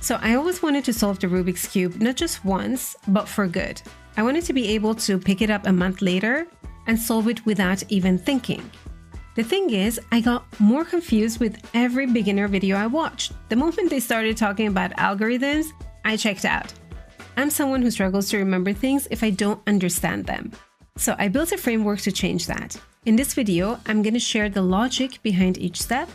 So I always wanted to solve the Rubik's Cube, not just once, but for good. I wanted to be able to pick it up a month later and solve it without even thinking. The thing is, I got more confused with every beginner video I watched. The moment they started talking about algorithms, I checked out. I'm someone who struggles to remember things if I don't understand them. So I built a framework to change that. In this video, I'm going to share the logic behind each step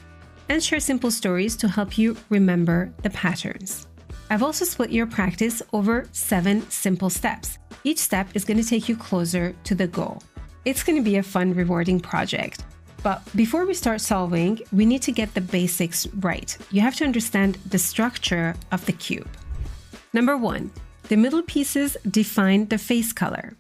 and share simple stories to help you remember the patterns. I've also split your practice over 7 simple steps. Each step is going to take you closer to the goal. It's going to be a fun, rewarding project. But before we start solving, we need to get the basics right. You have to understand the structure of the cube. Number 1, the middle pieces define the face color.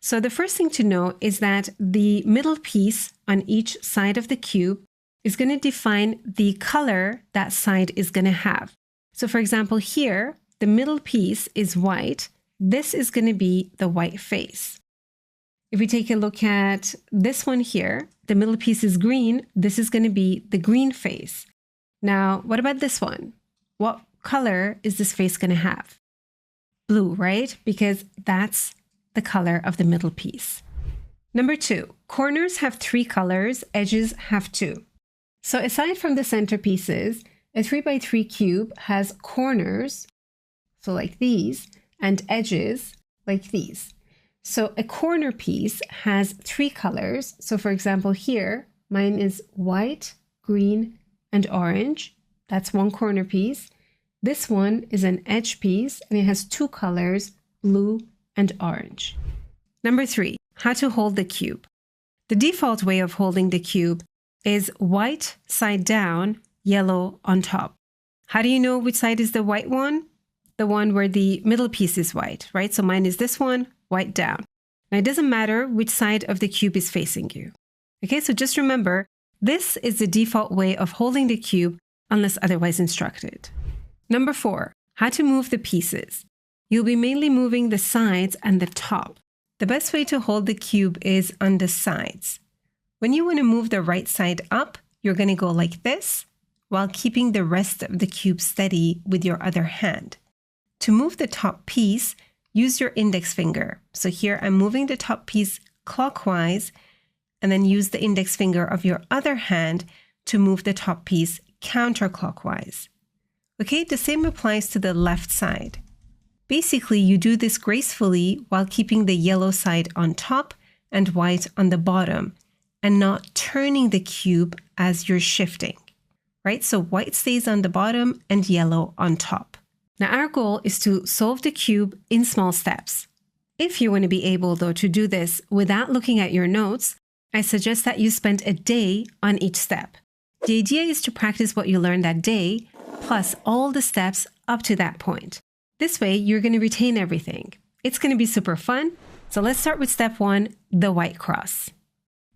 So the first thing to know is that the middle piece on each side of the cube is going to define the color that side is going to have. So for example, here, the middle piece is white. This is going to be the white face. If we take a look at this one here, the middle piece is green. This is going to be the green face. Now, what about this one? What color is this face going to have? Blue, right? Because that's the color of the middle piece. Number 2, corners have 3 colors, edges have 2. So aside from the centerpieces, a 3x3 cube has corners, so like these, and edges like these. So a corner piece has 3 colors. So for example, here, mine is white, green, and orange. That's one corner piece. This one is an edge piece, and it has 2 colors, blue and orange. Number 3, how to hold the cube. The default way of holding the cube is white side down, yellow on top. How do you know which side is the white one? The one where the middle piece is white, right? So mine is this one, white down. Now it doesn't matter which side of the cube is facing you. Okay, so just remember, this is the default way of holding the cube unless otherwise instructed. Number 4, how to move the pieces. You'll be mainly moving the sides and the top. The best way to hold the cube is on the sides. When you want to move the right side up, you're going to go like this while keeping the rest of the cube steady with your other hand. To move the top piece, use your index finger. So here I'm moving the top piece clockwise, and then use the index finger of your other hand to move the top piece counterclockwise. Okay, the same applies to the left side. Basically, you do this gracefully while keeping the yellow side on top and white on the bottom, and not turning the cube as you're shifting, right? So white stays on the bottom and yellow on top. Now our goal is to solve the cube in small steps. If you want to be able though to do this without looking at your notes, I suggest that you spend a day on each step. The idea is to practice what you learned that day, plus all the steps up to that point. This way, you're going to retain everything. It's going to be super fun. So let's start with step 1, the white cross.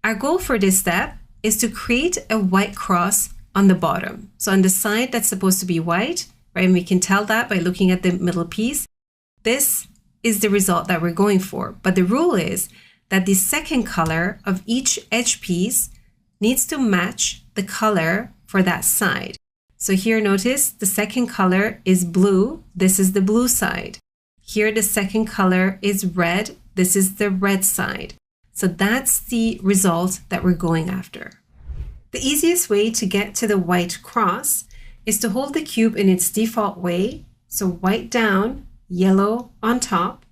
Our goal for this step is to create a white cross on the bottom. So on the side that's supposed to be white, right? And we can tell that by looking at the middle piece. This is the result that we're going for. But the rule is that the second color of each edge piece needs to match the color for that side. So here, notice the second color is blue. This is the blue side. Here, the second color is red. This is the red side. So that's the result that we're going after. The easiest way to get to the white cross is to hold the cube in its default way. So white down, yellow on top.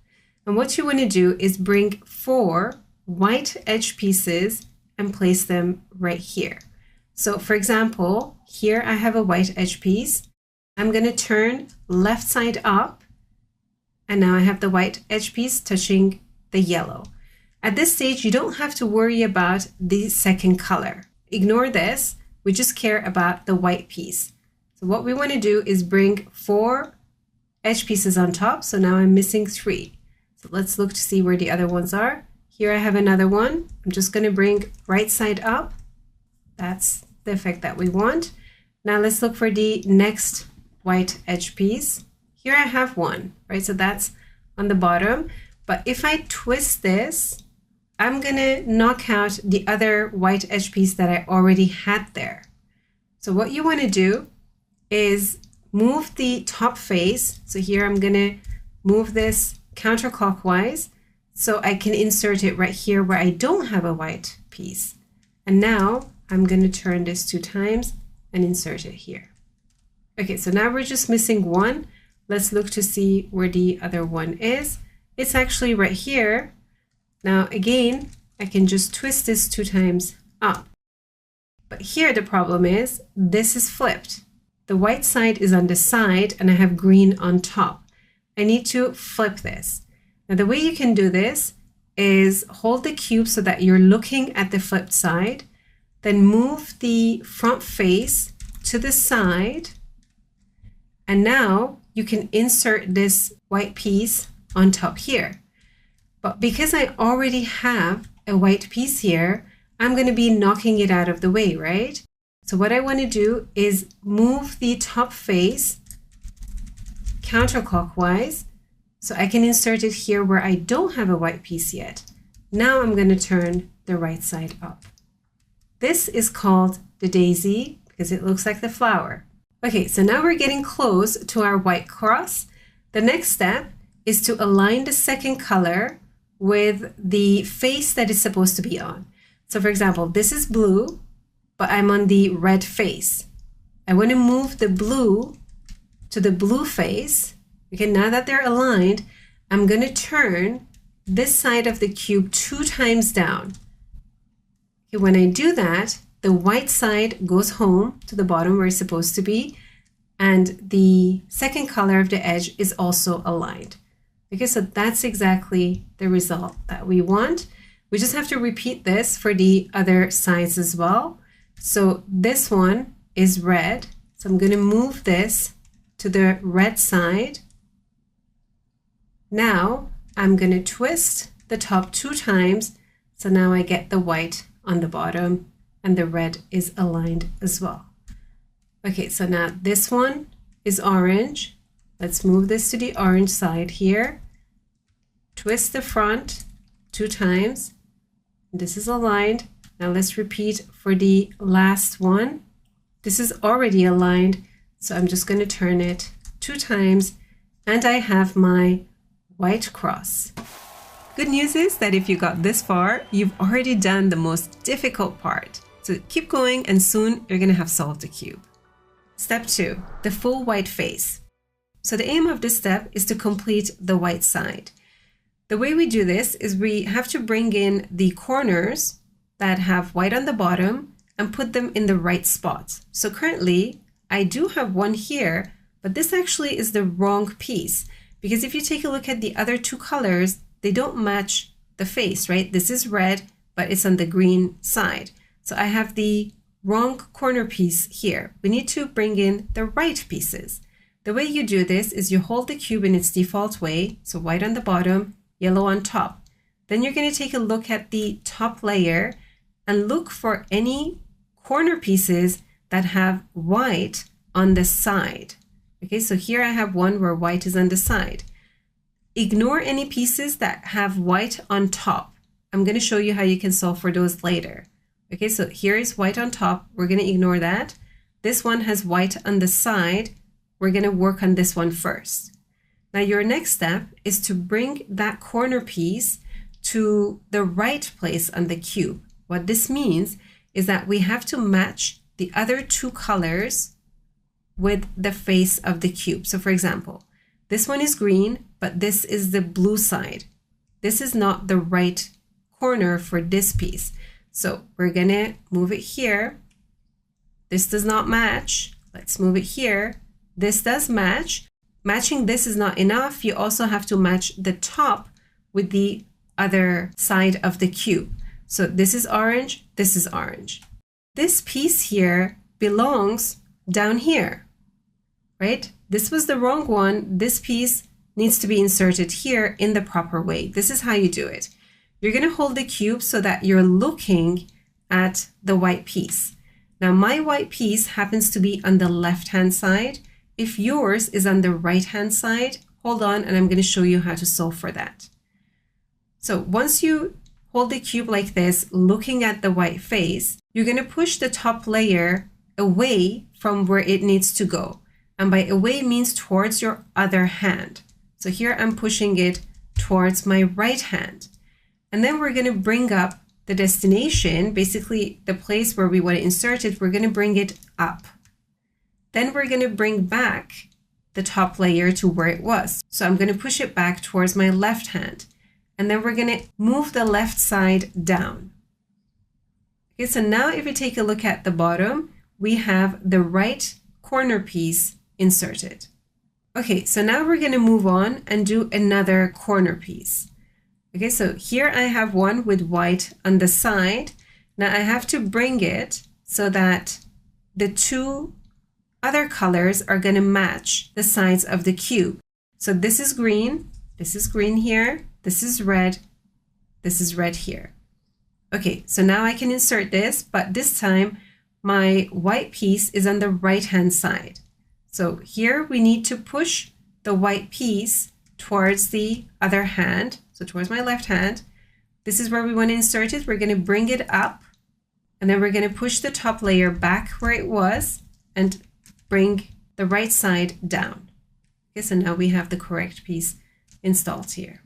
And what you want to do is bring 4 white edge pieces and place them right here. So for example, here I have a white edge piece. I'm going to turn left side up, and now I have the white edge piece touching the yellow. At this stage, you don't have to worry about the second color. Ignore this. We just care about the white piece. So what we want to do is bring 4 edge pieces on top. So now I'm missing 3. So let's look to see where the other ones are. Here I have another one. I'm just going to bring right side up. That's the effect that we want. Now let's look for the next white edge piece. Here I have 1, right? So that's on the bottom. But if I twist this, I'm going to knock out the other white edge piece that I already had there. So what you want to do is move the top face. So here I'm going to move this counterclockwise so I can insert it right here where I don't have a white piece. And now I'm going to turn this 2 times and insert it here. Okay, so now we're just missing one. Let's look to see where the other one is. It's actually right here. Now again, I can just twist this 2 times up. But here the problem is this is flipped. The white side is on the side and I have green on top. I need to flip this. Now the way you can do this is hold the cube so that you're looking at the flipped side, then move the front face to the side, and now you can insert this white piece on top here. But because I already have a white piece here, I'm going to be knocking it out of the way, right? So what I want to do is move the top face counterclockwise so I can insert it here where I don't have a white piece yet. Now I'm going to turn the right side up. This is called the daisy because it looks like the flower. Okay, so now we're getting close to our white cross. The next step is to align the second color with the face that it's supposed to be on. So for example, this is blue, but I'm on the red face. I want to move the blue to the blue face. Okay, now that they're aligned, I'm going to turn this side of the cube 2 times down. Okay, when I do that, the white side goes home to the bottom where it's supposed to be, and the second color of the edge is also aligned. Okay, so that's exactly the result that we want. We just have to repeat this for the other sides as well. So this one is red. So I'm going to move this to the red side. Now I'm going to twist the top 2 times. So now I get the white on the bottom and the red is aligned as well. Okay, so now this one is orange. Let's move this to the orange side here. Twist the front 2 times. This is aligned. Now let's repeat for the last one. This is already aligned, so I'm just going to turn it 2 times and I have my white cross. Good news is that if you got this far, you've already done the most difficult part. So keep going and soon you're going to have solved the cube. Step 2, the full white face. So the aim of this step is to complete the white side. The way we do this is we have to bring in the corners that have white on the bottom and put them in the right spots. So currently I do have one here, but this actually is the wrong piece because if you take a look at the other 2 colors, they don't match the face, right? This is red, but it's on the green side. So I have the wrong corner piece here. We need to bring in the right pieces. The way you do this is you hold the cube in its default way, so white on the bottom, yellow on top. Then you're going to take a look at the top layer and look for any corner pieces that have white on the side. Okay, so here I have one where white is on the side. Ignore any pieces that have white on top. I'm going to show you how you can solve for those later. Okay, so here is white on top. We're going to ignore that. This one has white on the side. We're going to work on this one first. Now your next step is to bring that corner piece to the right place on the cube. What this means is that we have to match the other 2 colors with the face of the cube. So for example, this one is green, but this is the blue side. This is not the right corner for this piece. So we're gonna move it here. This does not match. Let's move it here. This does match. Matching this is not enough. You also have to match the top with the other side of the cube. So this is orange, this is orange. This piece here belongs down here, right? This was the wrong one. This piece needs to be inserted here in the proper way. This is how you do it. You're going to hold the cube so that you're looking at the white piece. Now my white piece happens to be on the left-hand side. If yours is on the right-hand side, hold on and I'm going to show you how to solve for that. So once you hold the cube like this, looking at the white face, you're going to push the top layer away from where it needs to go. And by away means towards your other hand. So here I'm pushing it towards my right hand. And then we're going to bring up the destination, basically the place where we want to insert it, we're going to bring it up. Then we're going to bring back the top layer to where it was. So I'm going to push it back towards my left hand. And then we're going to move the left side down. Okay, so now if you take a look at the bottom, we have the right corner piece inserted. Okay, so now we're going to move on and do another corner piece. Okay, so here I have one with white on the side. Now I have to bring it so that the two other colors are going to match the sides of the cube. So this is green here, this is red here. Okay, so now I can insert this, but this time my white piece is on the right hand side. So here we need to push the white piece towards the other hand, so towards my left hand. This is where we want to insert it. We're going to bring it up, and then we're going to push the top layer back where it was and bring the right side down. Okay, so now we have the correct piece installed here.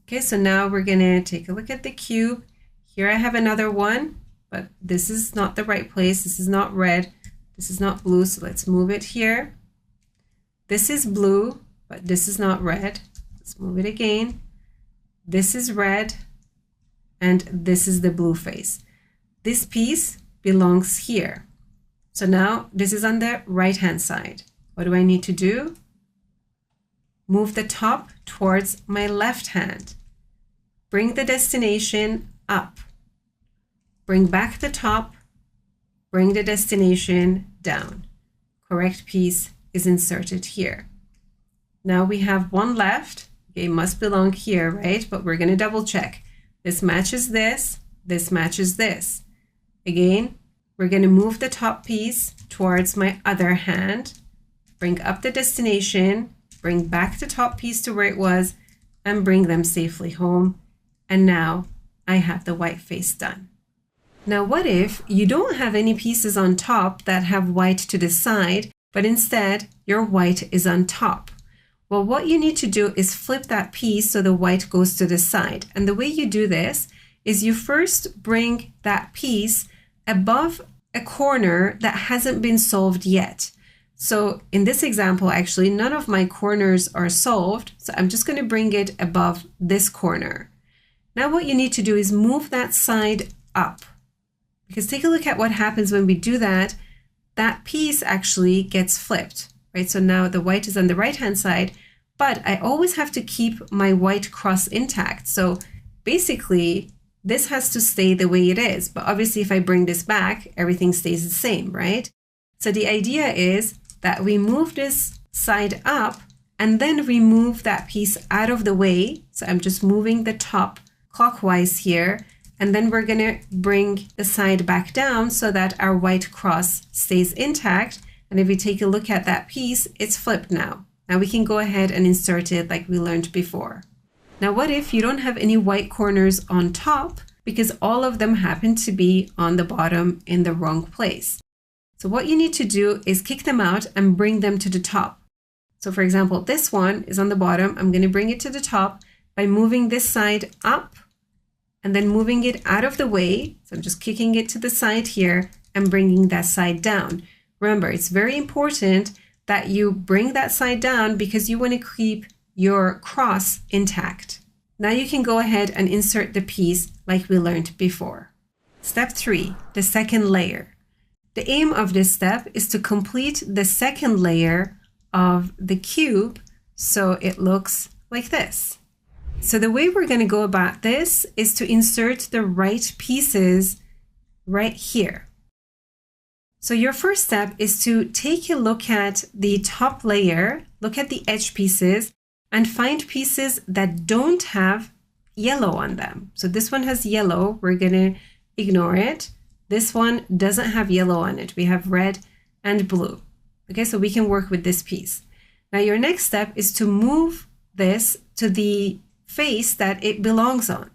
Okay, so now we're going to take a look at the cube. Here I have another one, but this is not the right place. This is not red. This is not blue, so let's move it here. This is blue, but this is not red. Let's move it again. This is red, and this is the blue face. This piece belongs here. So now this is on the right-hand side. What do I need to do? Move the top towards my left hand. Bring the destination up. Bring back the top. Bring the destination down. Correct piece is inserted here. Now we have one left. Okay, must belong here, right? But we're going to double check. This matches this. This matches this. Again, we're going to move the top piece towards my other hand. Bring up the destination. Bring back the top piece to where it was and bring them safely home. And now I have the white face done. Now, what if you don't have any pieces on top that have white to the side, but instead your white is on top? Well, what you need to do is flip that piece so the white goes to the side. And the way you do this is you first bring that piece above a corner that hasn't been solved yet. So in this example, actually, none of my corners are solved. So I'm just going to bring it above this corner. Now what you need to do is move that side up. Because take a look at what happens when we do that. That piece actually gets flipped, right? So now the white is on the right-hand side, but I always have to keep my white cross intact. So basically, this has to stay the way it is. But obviously, if I bring this back, everything stays the same, right? So the idea is that we move this side up and then remove that piece out of the way. So I'm just moving the top clockwise here. And then we're going to bring the side back down so that our white cross stays intact. And if we take a look at that piece, it's flipped now. Now we can go ahead and insert it like we learned before. Now, what if you don't have any white corners on top because all of them happen to be on the bottom in the wrong place? So what you need to do is kick them out and bring them to the top. So for example, this one is on the bottom. I'm going to bring it to the top by moving this side up and then moving it out of the way. So I'm just kicking it to the side here and bringing that side down. Remember, it's very important that you bring that side down because you want to keep your cross intact. Now you can go ahead and insert the piece like we learned before. Step 3, the second layer. The aim of this step is to complete the second layer of the cube so it looks like this. So the way we're going to go about this is to insert the right pieces right here. So your first step is to take a look at the top layer, look at the edge pieces, and find pieces that don't have yellow on them. So this one has yellow, we're going to ignore it. This one doesn't have yellow on it. We have red and blue. Okay, so we can work with this piece. Now your next step is to move this to the face that it belongs on.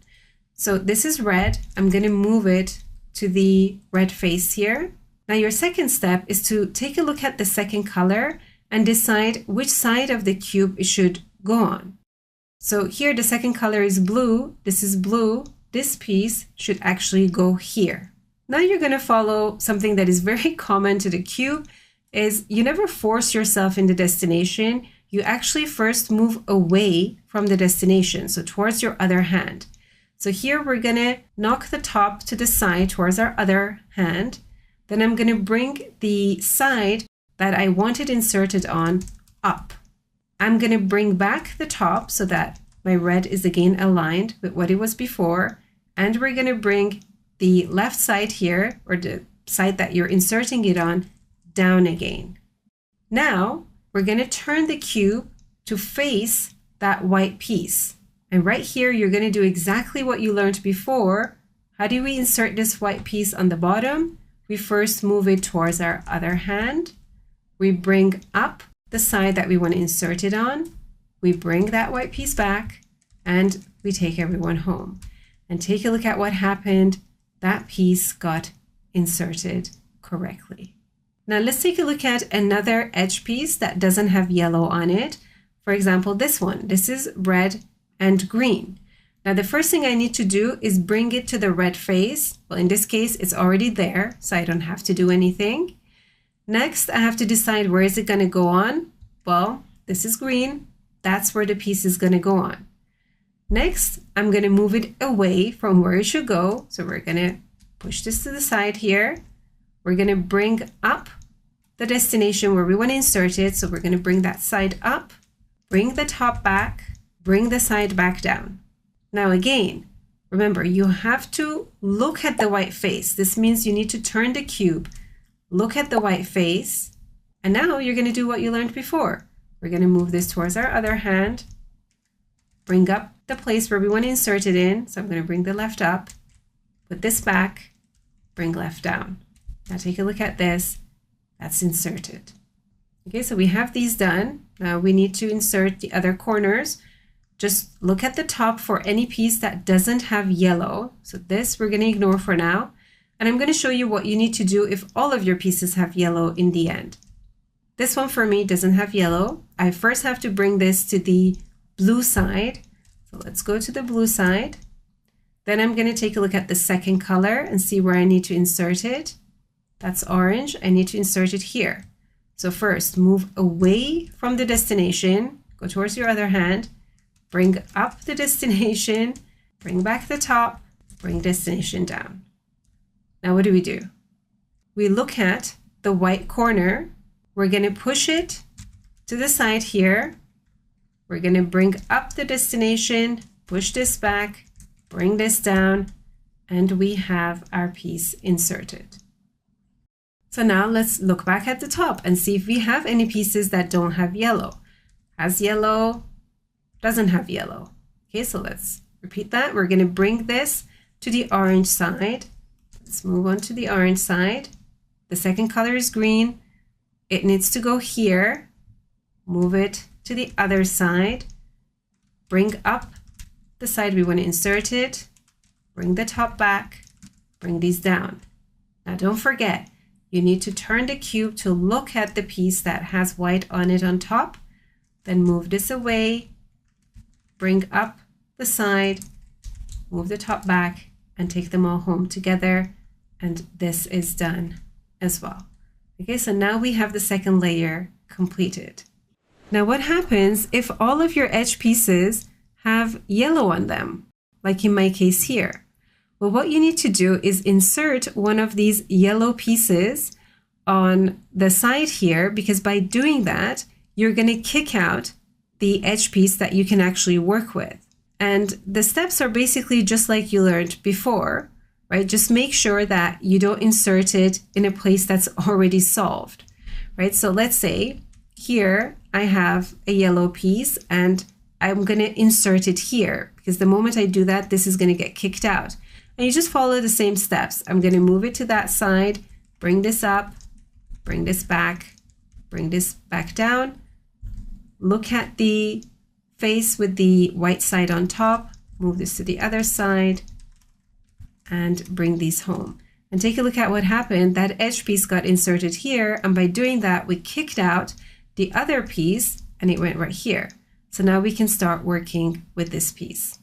So this is red. I'm going to move it to the red face here. Now your second step is to take a look at the second color and decide which side of the cube it should go on. So here the second color is blue. This is blue. This piece should actually go here. Now you're going to follow something that is very common to the cube is you never force yourself in the destination. You actually first move away from the destination, so towards your other hand. So here we're going to knock the top to the side towards our other hand. Then I'm going to bring the side that I wanted inserted on up. I'm going to bring back the top so that my red is again aligned with what it was before. And we're going to bring the left side here, or the side that you're inserting it on, down again. Now we're going to turn the cube to face that white piece. And right here, you're going to do exactly what you learned before. How do we insert this white piece on the bottom? We first move it towards our other hand. We bring up the side that we want to insert it on. We bring that white piece back and we take everyone home. And take a look at what happened. That piece got inserted correctly. Now let's take a look at another edge piece that doesn't have yellow on it. For example, this one. This is red and green. Now the first thing I need to do is bring it to the red face. Well, in this case, it's already there, so I don't have to do anything. Next, I have to decide where is it going to go on. Well, this is green. That's where the piece is going to go on. Next, I'm going to move it away from where it should go. So we're going to push this to the side here. We're going to bring up the destination where we want to insert it. So we're going to bring that side up, bring the top back, bring the side back down. Now again, remember, you have to look at the white face. This means you need to turn the cube, look at the white face, and now you're going to do what you learned before. We're going to move this towards our other hand, bring up the place where we want to insert it in. So I'm going to bring the left up, put this back, bring left down. Now take a look at this. That's inserted. Okay, so we have these done. Now we need to insert the other corners. Just look at the top for any piece that doesn't have yellow. So this we're going to ignore for now. And I'm going to show you what you need to do if all of your pieces have yellow in the end. This one for me doesn't have yellow. I first have to bring this to the blue side. So let's go to the blue side. Then I'm going to take a look at the second color and see where I need to insert it. That's orange. I need to insert it here. So first, move away from the destination, go towards your other hand, bring up the destination, bring back the top, bring destination down. Now what do? We look at the white corner. We're going to push it to the side here. We're going to bring up the destination, push this back, bring this down, and we have our piece inserted. So now let's look back at the top and see if we have any pieces that don't have yellow. Has yellow, doesn't have yellow. Okay, so let's repeat that. We're going to bring this to the orange side. Let's move on to the orange side. The second color is green. It needs to go here. Move it to the other side. Bring up the side we want to insert it. Bring the top back. Bring these down. Now don't forget, you need to turn the cube to look at the piece that has white on it on top. Then move this away. Bring up the side. Move the top back and take them all home together. And this is done as well. Okay, so now we have the second layer completed. Now what happens if all of your edge pieces have yellow on them, like in my case here? Well, what you need to do is insert one of these yellow pieces on the side here, because by doing that, you're going to kick out the edge piece that you can actually work with. And the steps are basically just like you learned before, right? Just make sure that you don't insert it in a place that's already solved, right? So let's say here I have a yellow piece and I'm going to insert it here, because the moment I do that, this is going to get kicked out. And you just follow the same steps. I'm going to move it to that side, bring this up, bring this back down. Look at the face with the white side on top, move this to the other side, and bring these home. And take a look at what happened. That edge piece got inserted here, and by doing that, we kicked out the other piece and it went right here. So now we can start working with this piece.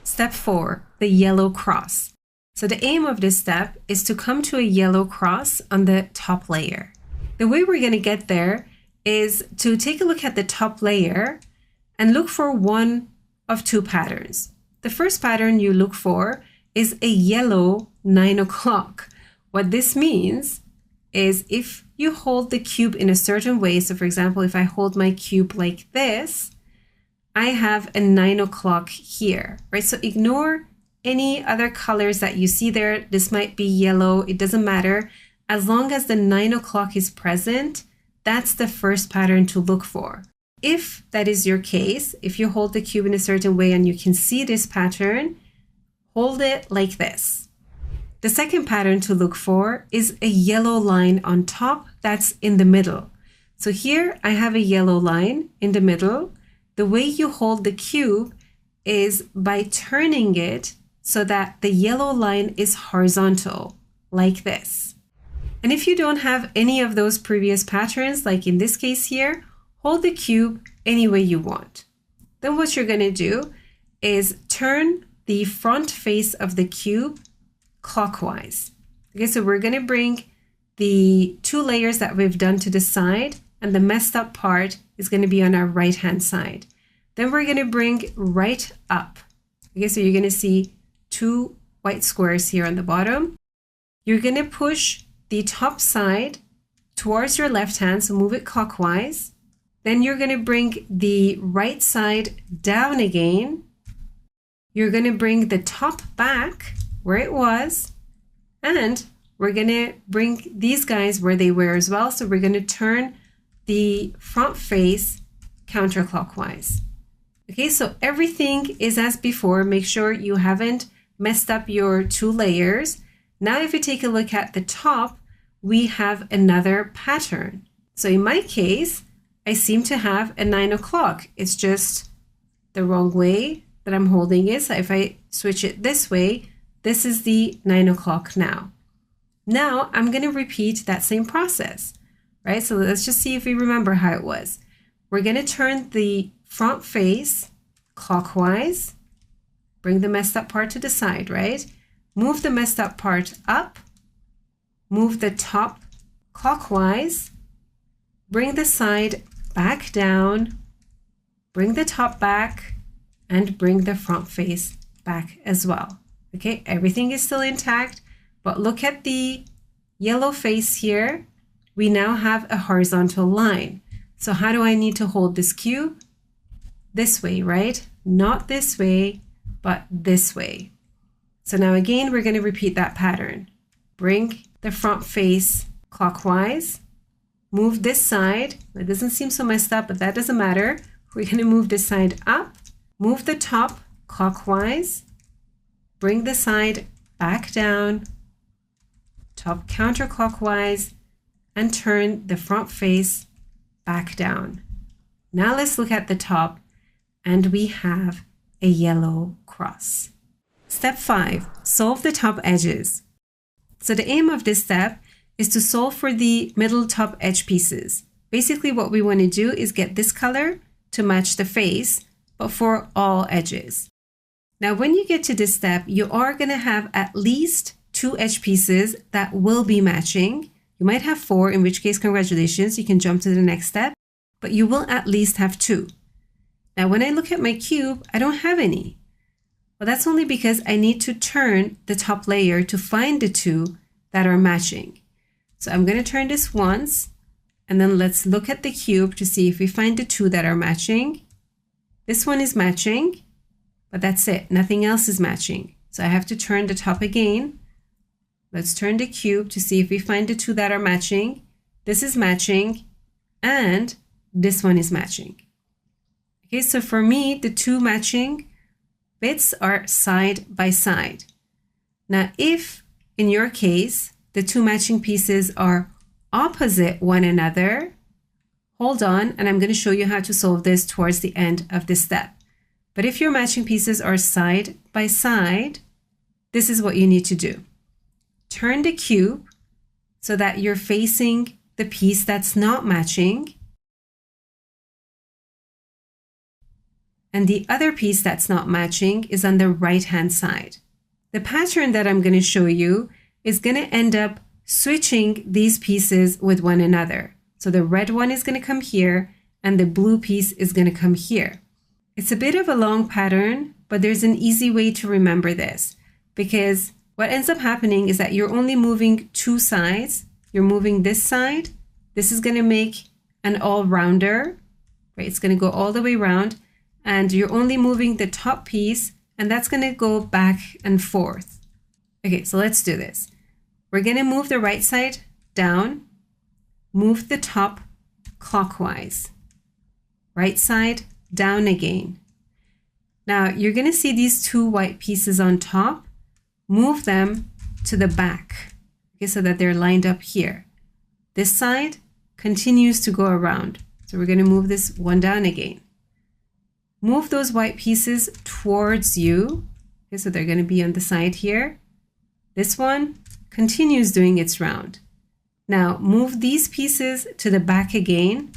Step 4, the yellow cross. So the aim of this step is to come to a yellow cross on the top layer. The way we're going to get there is to take a look at the top layer and look for one of two patterns. The first pattern you look for is a yellow 9 o'clock. What this means is if you hold the cube in a certain way, so for example, if I hold my cube like this, I have a 9 o'clock here, right? So ignore any other colors that you see there. This might be yellow, it doesn't matter. As long as the 9 o'clock is present, that's the first pattern to look for. If that is your case, if you hold the cube in a certain way and you can see this pattern, hold it like this. The second pattern to look for is a yellow line on top that's in the middle. So here I have a yellow line in the middle. The way you hold the cube is by turning it so that the yellow line is horizontal, like this. And if you don't have any of those previous patterns, like in this case here, hold the cube any way you want. Then what you're going to do is turn the front face of the cube clockwise. Okay, so we're going to bring the two layers that we've done to the side, and the messed up part is going to be on our right hand side. Then we're going to bring right up. Okay, so you're going to see two white squares here on the bottom. You're going to push the top side towards your left hand, so move it clockwise. Then you're going to bring the right side down again. You're going to bring the top back where it was, and we're going to bring these guys where they were as well. So we're going to turn the front face counterclockwise. Okay, so everything is as before. Make sure you haven't messed up your two layers. Now, if you take a look at the top, we have another pattern. So in my case, I seem to have a 9 o'clock. It's just the wrong way that I'm holding it. So if I switch it this way, this is the 9 o'clock now. Now I'm going to repeat that same process, right? So let's just see if we remember how it was. We're going to turn the front face clockwise, bring the messed up part to the side, right? Move the messed up part up, move the top clockwise, bring the side back down, bring the top back, and bring the front face back as well. Okay, everything is still intact, but look at the yellow face here. We now have a horizontal line. So how do I need to hold this cube? This way, right? Not this way, but this way. So now again, we're going to repeat that pattern. Bring the front face clockwise, move this side. It doesn't seem so messed up, but that doesn't matter. We're going to move this side up, move the top clockwise, bring the side back down, top counterclockwise, and turn the front face back down. Now let's look at the top, and we have a yellow cross. Step 5, solve the top edges. So the aim of this step is to solve for the middle top edge pieces. Basically what we want to do is get this color to match the face, but for all edges. Now, when you get to this step, you are going to have at least 2 edge pieces that will be matching. You might have 4, in which case, congratulations, you can jump to the next step, but you will at least have 2. Now, when I look at my cube, I don't have any. Well, that's only because I need to turn the top layer to find the 2 that are matching. So I'm going to turn this once, and then let's look at the cube to see if we find the 2 that are matching. This one is matching. But that's it, nothing else is matching. So I have to turn the top again. Let's turn the cube to see if we find the 2 that are matching. This is matching, and this one is matching. Okay, so for me, the 2 matching bits are side by side. Now, if in your case, the 2 matching pieces are opposite one another, hold on, and I'm going to show you how to solve this towards the end of this step. But if your matching pieces are side by side, this is what you need to do. Turn the cube so that you're facing the piece that's not matching. and the other piece that's not matching is on the right-hand side. The pattern that I'm going to show you is going to end up switching these pieces with one another. So the red one is going to come here and the blue piece is going to come here. It's a bit of a long pattern, but there's an easy way to remember this, because what ends up happening is that you're only moving two sides. You're moving this side. This is going to make an all-rounder, right? It's going to go all the way around, and you're only moving the top piece, and that's going to go back and forth. Okay, so let's do this. We're going to move the right side down, move the top clockwise, right side down again. Now you're going to see these two white pieces on top, move them to the back, okay, so that they're lined up here. This side continues to go around. So we're going to move this one down again. Move those white pieces towards you, okay, so they're going to be on the side here. This one continues doing its round. Now move these pieces to the back again.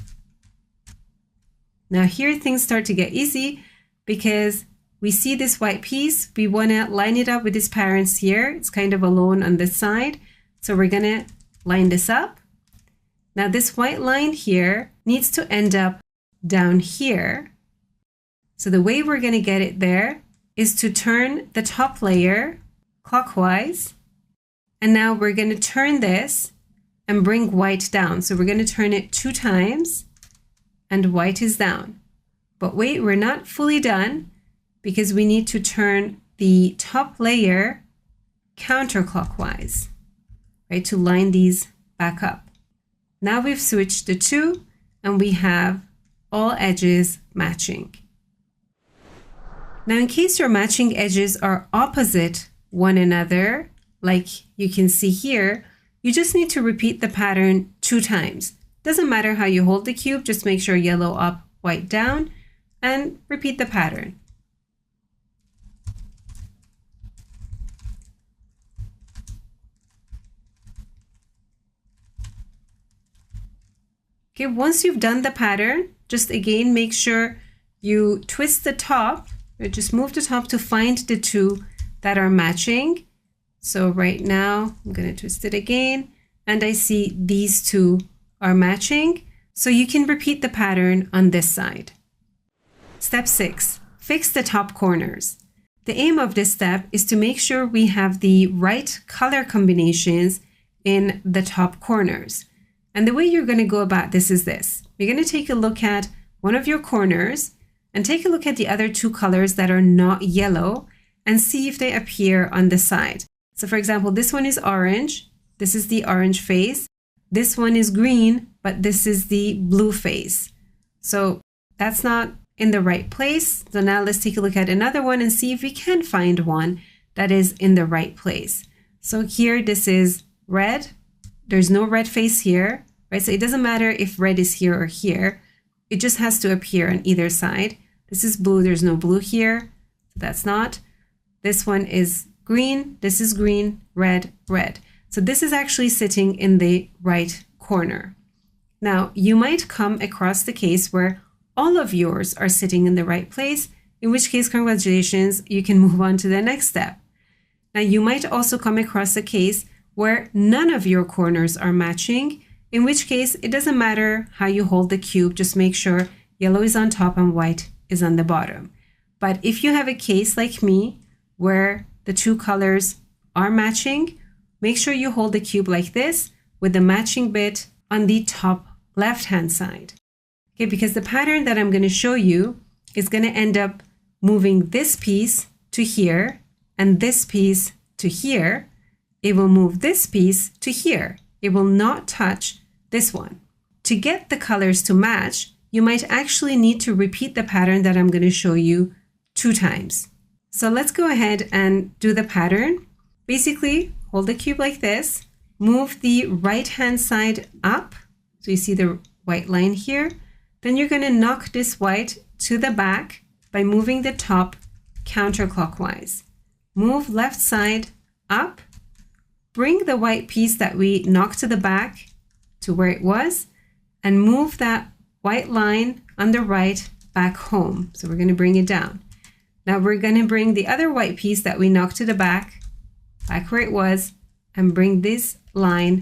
Now here things start to get easy because we see this white piece. We want to line it up with its parents here. It's kind of alone on this side. So we're going to line this up. Now this white line here needs to end up down here. So the way we're going to get it there is to turn the top layer clockwise. And now we're going to turn this and bring white down. So we're going to turn it 2 times and white is down. But wait, we're not fully done because we need to turn the top layer counterclockwise, right, to line these back up. Now we've switched the two and we have all edges matching. Now, in case your matching edges are opposite one another, like you can see here, you just need to repeat the pattern 2 times. Doesn't matter how you hold the cube, just make sure yellow up, white down, and repeat the pattern. Okay, once you've done the pattern, just again make sure you twist the top, or just move the top to find the 2 that are matching. So right now I'm going to twist it again and I see these 2 are matching. So you can repeat the pattern on this side. Step 6, fix the top corners. The aim of this step is to make sure we have the right color combinations in the top corners. And the way you're going to go about this is this. You're going to take a look at one of your corners and take a look at the other 2 colors that are not yellow and see if they appear on the side. So for example, this one is orange. This is the orange face. This one is green, but this is the blue face. So that's not in the right place. So now let's take a look at another one and see if we can find one that is in the right place. So here, this is red. There's no red face here, right? So it doesn't matter if red is here or here. It just has to appear on either side. This is blue. There's no blue here. So that's not. This one is green. This is green, red, red. So this is actually sitting in the right corner. Now, you might come across the case where all of yours are sitting in the right place, in which case, congratulations, you can move on to the next step. Now, you might also come across a case where none of your corners are matching, in which case it doesn't matter how you hold the cube, just make sure yellow is on top and white is on the bottom. But if you have a case like me where the 2 colors are matching, make sure you hold the cube like this with the matching bit on the top left-hand side. Okay, because the pattern that I'm going to show you is going to end up moving this piece to here and this piece to here. It will move this piece to here. It will not touch this one. To get the colors to match, you might actually need to repeat the pattern that I'm going to show you 2 times. So let's go ahead and do the pattern. Basically, hold the cube like this, move the right-hand side up. So you see the white line here. Then you're going to knock this white to the back by moving the top counterclockwise. Move left side up. Bring the white piece that we knocked to the back to where it was and move that white line on the right back home. So we're going to bring it down. Now we're going to bring the other white piece that we knocked to the back where it was, and bring this line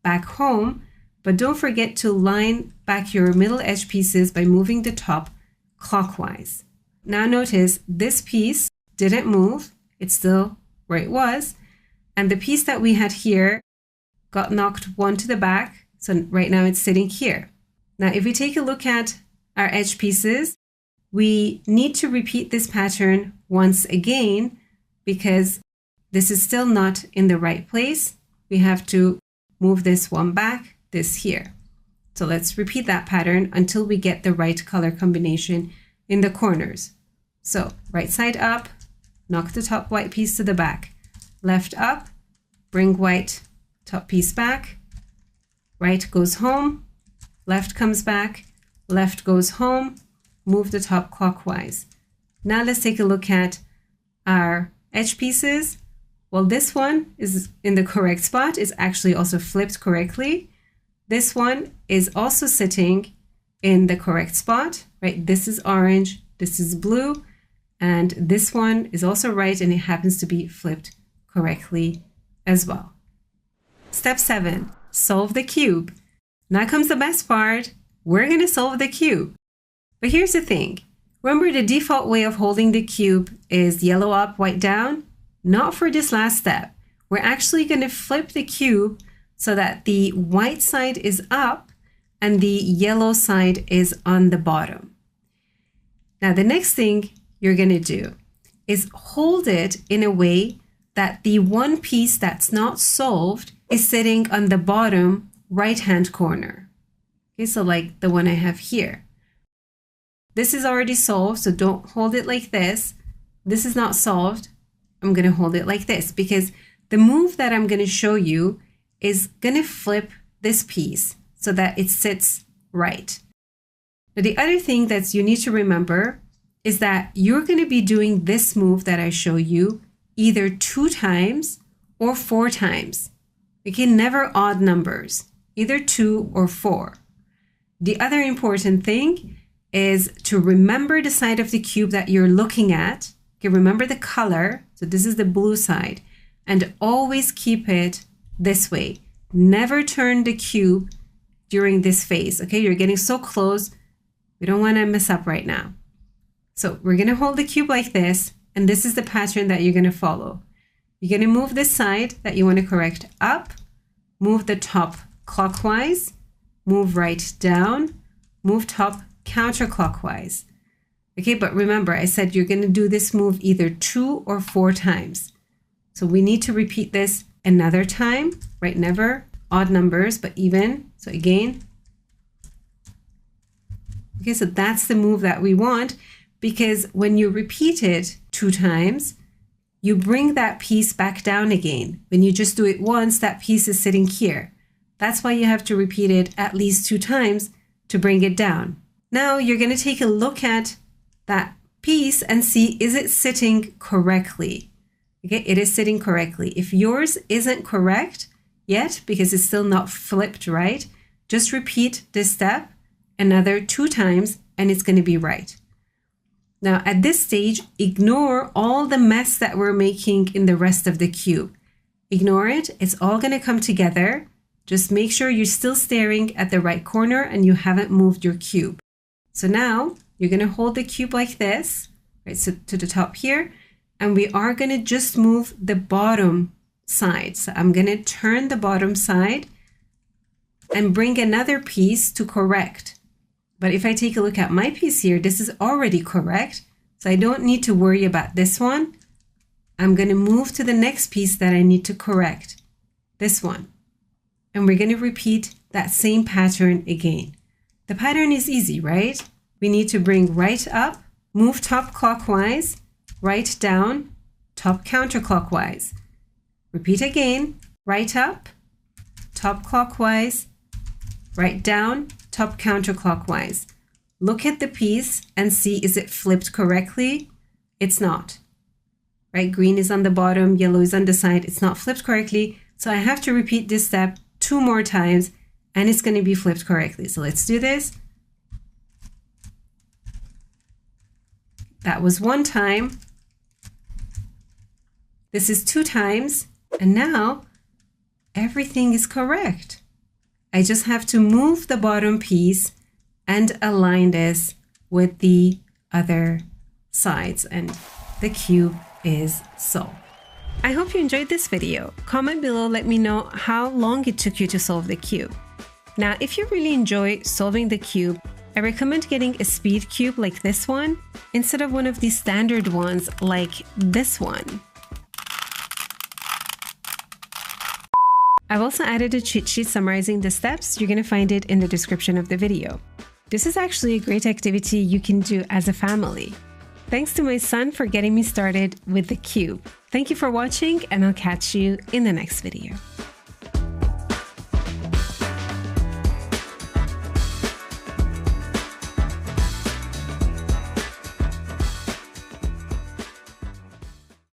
back home. But don't forget to line back your middle edge pieces by moving the top clockwise. Now notice this piece didn't move. It's still where it was. And the piece that we had here got knocked one to the back. So right now it's sitting here. Now if we take a look at our edge pieces, we need to repeat this pattern once again because this is still not in the right place. We have to move this one back, this here. So let's repeat that pattern until we get the right color combination in the corners. So right side up, knock the top white piece to the back. Left up, bring white top piece back. Right goes home, left comes back, left goes home, move the top clockwise. Now let's take a look at our edge pieces. Well, this one is in the correct spot. It's actually also flipped correctly. This one is also sitting in the correct spot, right? This is orange, this is blue, and this one is also right, and it happens to be flipped correctly as well. Step 7, solve the cube. Now comes the best part. We're going to solve the cube. But here's the thing. Remember, the default way of holding the cube is yellow up, white down? Not for this last step. We're actually going to flip the cube so that the white side is up and the yellow side is on the bottom. Now, the next thing you're going to do is hold it in a way that the one piece that's not solved is sitting on the bottom right-hand corner. Okay, so like the one I have here. This is already solved, so don't hold it like this. This is not solved. I'm going to hold it like this because the move that I'm going to show you is going to flip this piece so that it sits right. Now, the other thing that you need to remember is that you're going to be doing this move that I show you either 2 times or 4 times. Okay, never odd numbers, either 2 or 4. The other important thing is to remember the side of the cube that you're looking at. Okay, remember the color. So this is the blue side, and always keep it this way. Never turn the cube during this phase. Okay, you're getting so close. We don't want to mess up right now. So we're going to hold the cube like this, and this is the pattern that you're going to follow. You're going to move this side that you want to correct up, move the top clockwise, move right down, move top counterclockwise. Okay, but remember, I said you're going to do this move either 2 or 4 times. So we need to repeat this another time, right? Never odd numbers, but even. So again. Okay, so that's the move that we want, because when you repeat it 2 times, you bring that piece back down again. When you just do it once, that piece is sitting here. That's why you have to repeat it at least 2 times to bring it down. Now you're going to take a look at that piece and see, is it sitting correctly? Okay, it is sitting correctly. If yours isn't correct yet, because it's still not flipped right, just repeat this step another 2 times and it's going to be right. Now at this stage, ignore all the mess that we're making in the rest of the cube. Ignore it. It's all going to come together. Just make sure you're still staring at the right corner and you haven't moved your cube. So now you're going to hold the cube like this, right, so to the top here, and we are going to just move the bottom side. So I'm going to turn the bottom side and bring another piece to correct. But if I take a look at my piece here, this is already correct, so I don't need to worry about this one. I'm going to move to the next piece that I need to correct, this one. And we're going to repeat that same pattern again. The pattern is easy, right? We need to bring right up, move top clockwise, right down, top counterclockwise. Repeat again, right up, top clockwise, right down, top counterclockwise. Look at the piece and see, is it flipped correctly? It's not. Right? Green is on the bottom, yellow is on the side. It's not flipped correctly. So I have to repeat this step 2 more times and it's going to be flipped correctly. So let's do this. That was 1 time. This is 2 times. And now everything is correct. I just have to move the bottom piece and align this with the other sides, and the cube is solved. I hope you enjoyed this video. Comment below, let me know how long it took you to solve the cube. Now, if you really enjoy solving the cube, I recommend getting a speed cube like this one instead of one of these standard ones like this one. I've also added a cheat sheet summarizing the steps. You're going to find it in the description of the video. This is actually a great activity you can do as a family. Thanks to my son for getting me started with the cube. Thank you for watching, and I'll catch you in the next video.